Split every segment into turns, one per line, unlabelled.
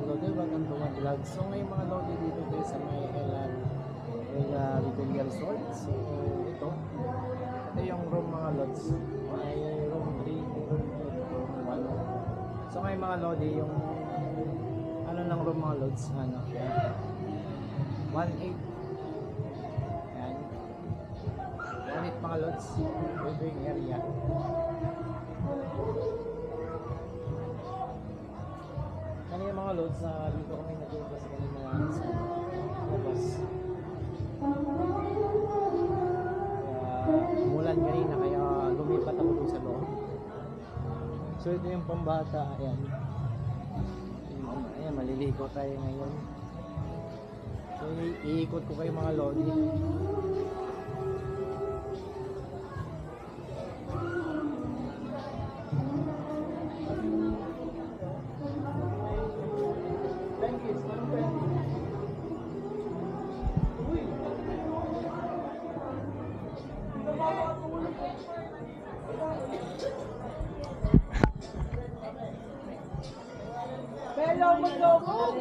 Lodi, welcome to my vlog. So ngayon mga Lodi dito tayo sa may Villa Resort. So ito yung room mga Lods. May room 3, room 2, room 1. So ngayon mga Lodi, yung ano ng room mga Lods, ano, 1.8. Yan. 1.8 mga Lods. Living area. Kanina mga Lods, dito kami nag-iwas kanina sa labas. Umulan kanina kaya lumipat ako dun sa loob. So ito yung pambata, ayan. Ayan, maliligo tayo ngayon. So iikot ko kayo mga Lodi.
Hello, maglobo!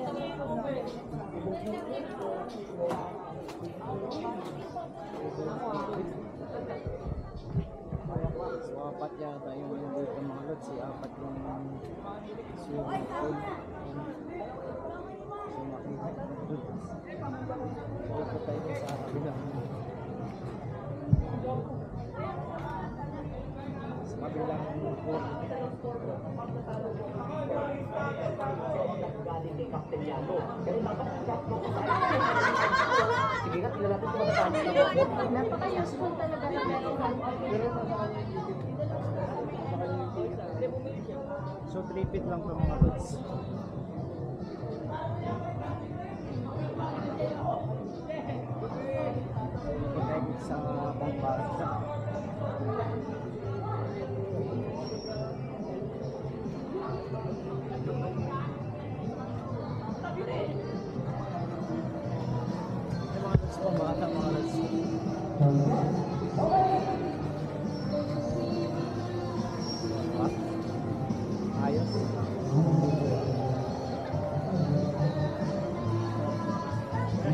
So apat yata yung dito mga Lods, apat yung swimming pool. So makikita dito tayo sa kabilang pool.
Galing kay Castellano. Pero dapat sige nga, tingnan natin kung matatapos.
Napaka-useful talaga na meron kang
So 3 feet lang pa mga Lods. Connect sa pangbarsa. Yung mga Lods po, mga Lods. Ayos.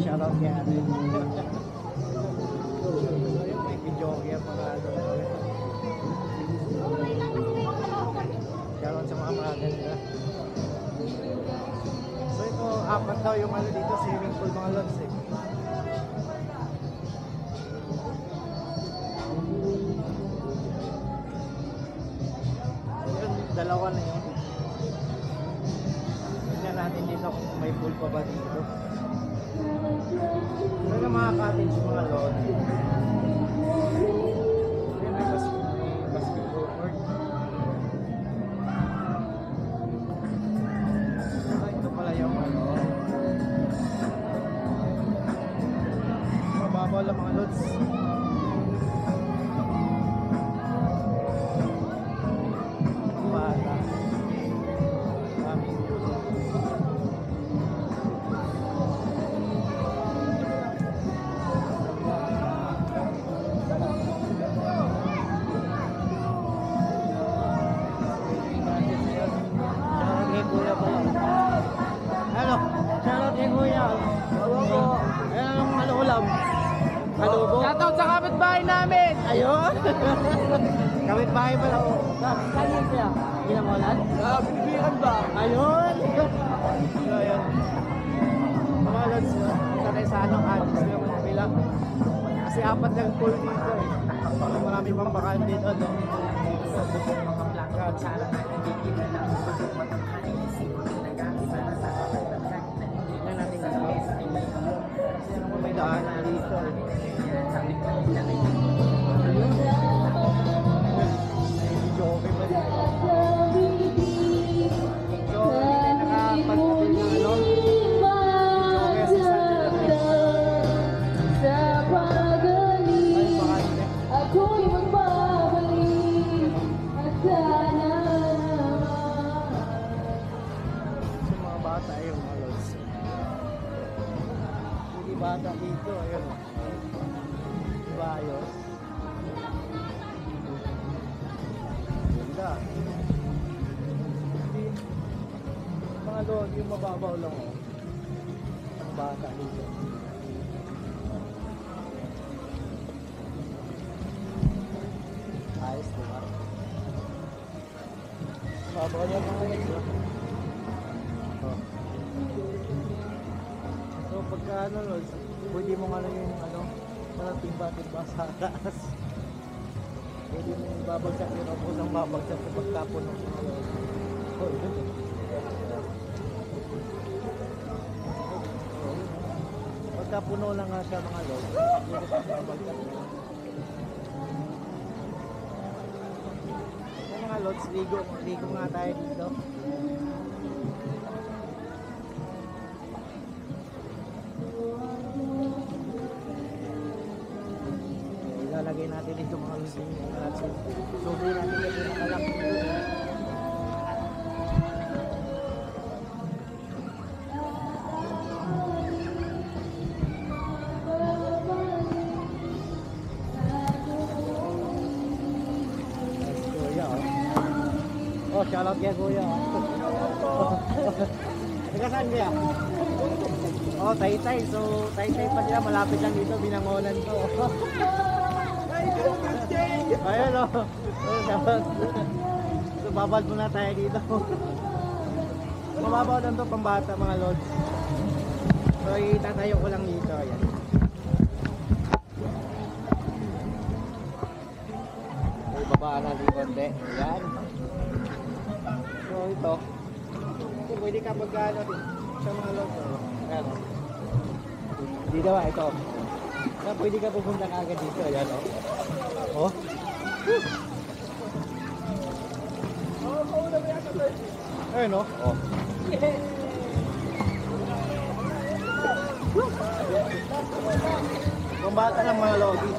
Shoutout kay ate. Ayun, may video kaya mga shoutout sa mga maaga nila. So ito, apat daw yung ano dito, swimming pool mga Lods eh. Ayun, dalawa na yun. Tignan natin dito kung may pool pa ba dito. Pero mga cottage mga Lodi. Ayun, may basketball court. Ito pala yung ano. Mababaw lang mga Lods. Bata. Aming Hello, shoutout kay Kuya. Hello po. Ayan ang ano ulam. Kalubo.
Shoutout sa kapitbahay namin!
Ayun. Kapit-bahay pala ako. Saan yun siya? Ginamulan?
Binibiran ba?
Ayun. So, ayun. Mga Lods, punta tayo sa anong address na yung kabila. Kasi apat lang pool dito eh. Marami pang bakaan dito.
Mga sana natin kikita na ang
Tingnan natin ano. Kasi ano may daanan dito eh. Medyo okay ba dito? Medyo okay nakapag-pool na ano. Medyo okay sa ay bakante.
ako'y magbabalik at sana
So mga bata yung mga Lods. Hindi bata dito, ayun. Diba ayos? Ganda. Mga lord, yung mababaw lang oh. Ang bata dito. Ayos, diba? Mababaw yan mga guys. Oh. So pagka ano lord, pwede mo nga lang yung ano, parang timba-timba sa taas. Pwede mo yung babagsak yung ako ng babagsak sa pagkapon ng mga lord. Oh, yun. Pagka puno lang nga siya mga lord, pwede pa babagsak na. So mga lords, ligo nga tayo dito. Ilalagay natin dito mga lords yung natin. Sobrang natin yung nakalaki dito. Oh, shoutout kaya kuya. Taga saan kaya? Oh, Taytay. So, Taytay pa sila. Malapit lang dito. Binangonan to. Ayun o. Oh, shoutout. So, babad muna tayo dito. Mababaw lang to pambata mga lods. So, itatayo ko lang dito. Ayan. So, ibabaan natin konti. Ayan. So ito, pwede ka magkano sa mga lods. Ayan o. Dito ba ito? So, pwede ka pupunta kagad dito. Ayan o. Oh. Ayan o. Oh. Pambata ng mga lodi.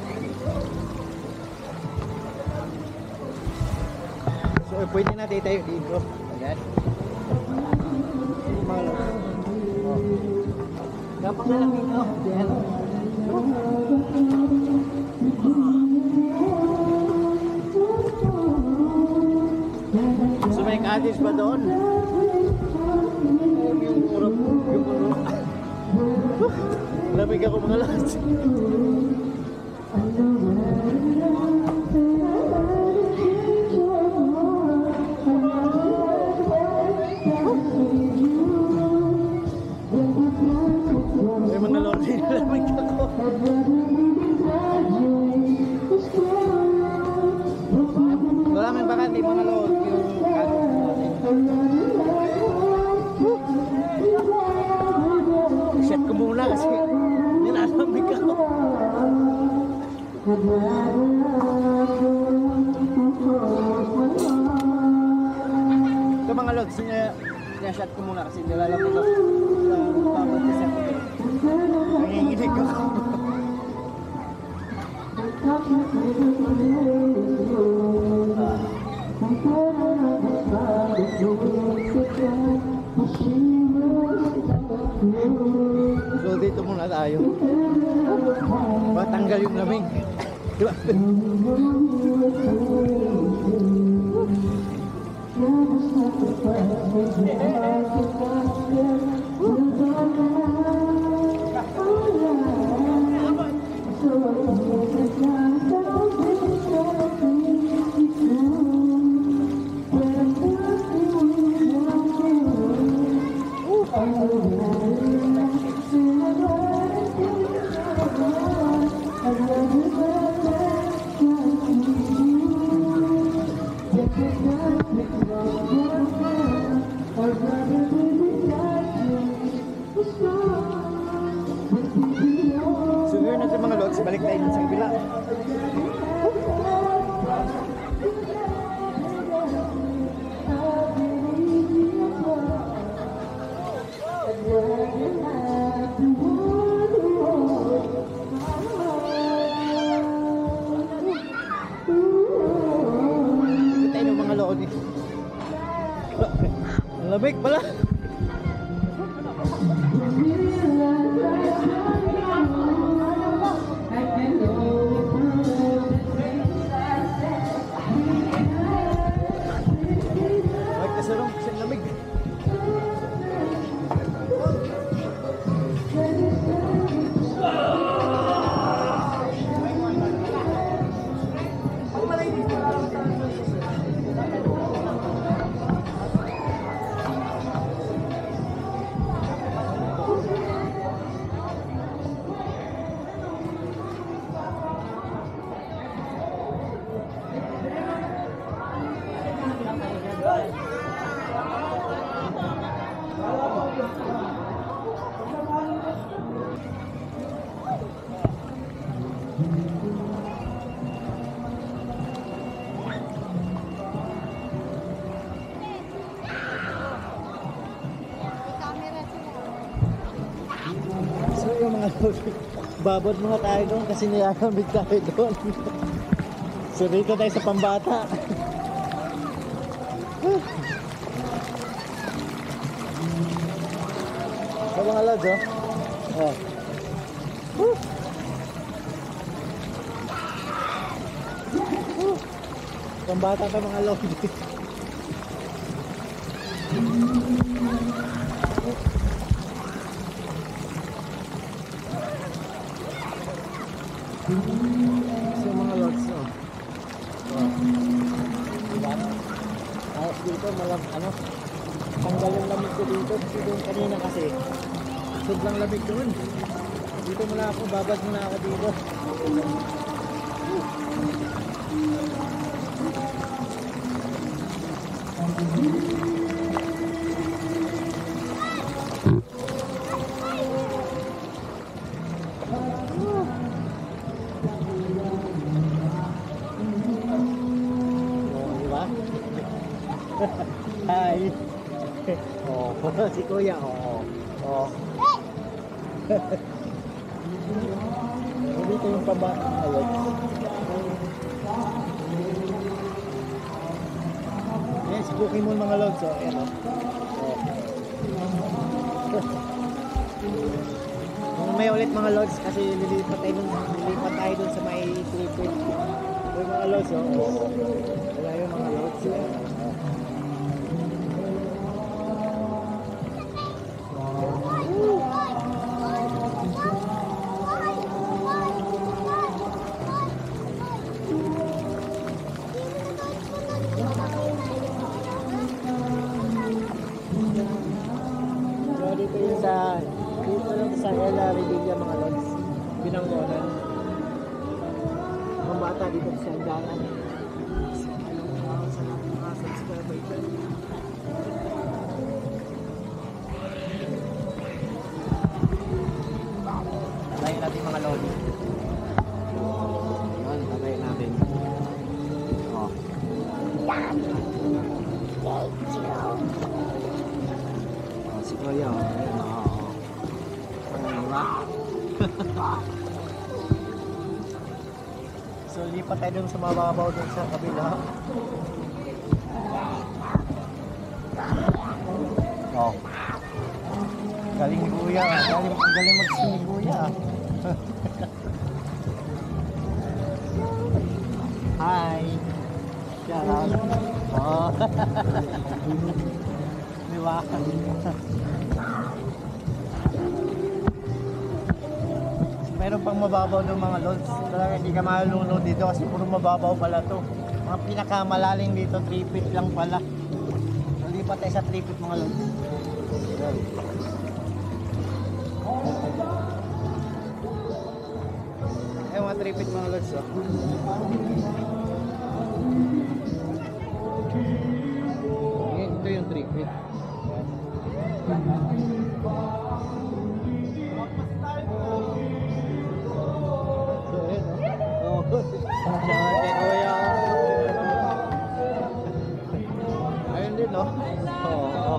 So pwede natin tayo dito. Ayan. Mga lodi. Oh. Dapat na lang dito. Ayan. So may cottage ba doon? Yung urap. Yung urap. Lamig ako mga lods. May mga lodi na lamig ako. Maraming bakante mga lodi yung shot ko muna kasi nilalamig ako. Ito mga lods, sinashot ko muna kasi nilalamig ako. Tapos kasi ako nanginginig ako. So dito muna tayo. Matanggal yung lamig. Diba? So yun natin mga lods, balik tayo dun sa kabila. Ito tayo ng mga lods. Ang lamig pala. Magkasalong kasi lamig. mga lodi. Babad muna tayo doon kasi nilalamig tayo doon. So dito tayo sa pambata. So mga lods, oh. Oh. Pambata pa mga lodi. So mga lods, oh. Diba? Ayos dito, tanggal yung lamig ko dito. Kasi doon kanina kasi sobrang lamig doon. Dito muna ako, babad muna ako dito. Hi. Oh, si Kuya. Oh. Dito yung pambata. Ayan, si Pokemon mga lods. Oh, ayan, oh. Kung may ulit mga lods kasi lilipat tayo dun sa may tripod. Yung mga lods, oh. Wala yung mga lods. Dito lang sa Ella Revilla mga lods, Binangonan. Mga bata dito sa Andalan. Sa mga subscriber dyan. Tabayin natin mga lodi. Yan, tabayin natin. Oh. Si Kuya, ayan, so lipat tayo dun sa mababaw dun sa kabila. Oh. Galing ni Kuya, galing mag-swim ni Kuya. Hi. Shout out. Oh. Diba? Meron pang mababaw ng mga lods. Talaga hindi ka malulunod dito kasi puro mababaw pala to. Mga pinakamalaling dito 3 feet lang pala. Nalipat tayo sa 3 feet mga lods. Ay mga 3 feet mga lods, oh. Ito yung 3 feet. Ayun din, no? Oo.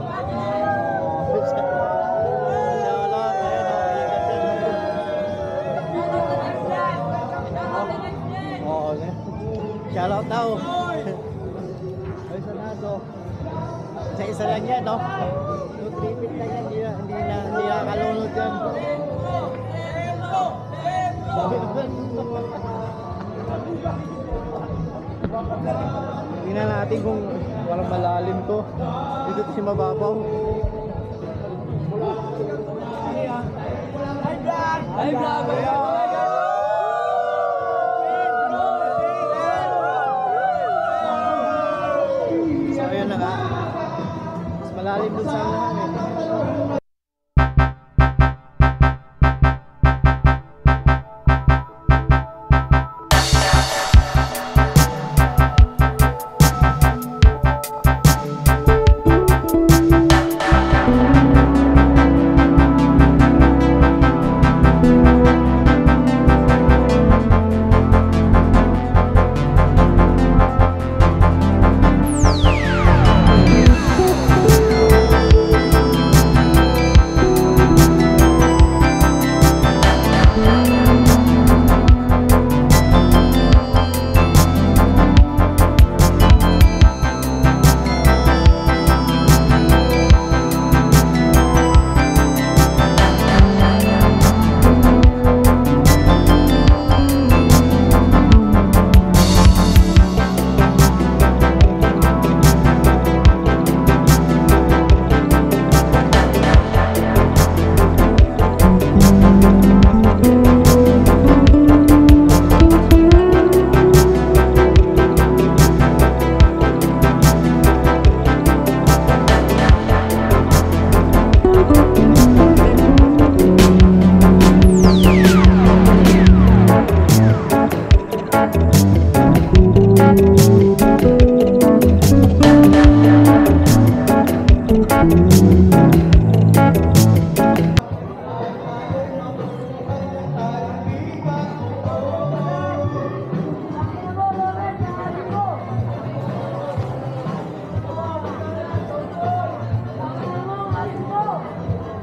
Shout out daw. Ay, sanado. Sa isa lang yan, no? Yung 3 feet lang yan, hindi nakakalunod yan. Tingnan natin kung parang malalim to. Dito kasi mababaw. Hi vlog! So ayun na nga. Mas malalim dun sa ano.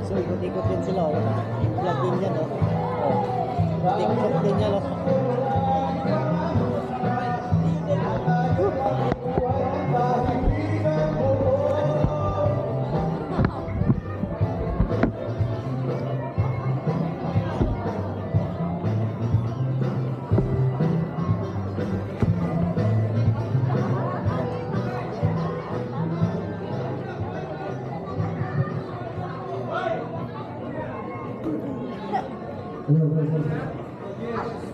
So, ikot-ikot din sila, oh. Vlog din yan, oh. Oh. TikTok din yan, oh.
Hello, hello, hello.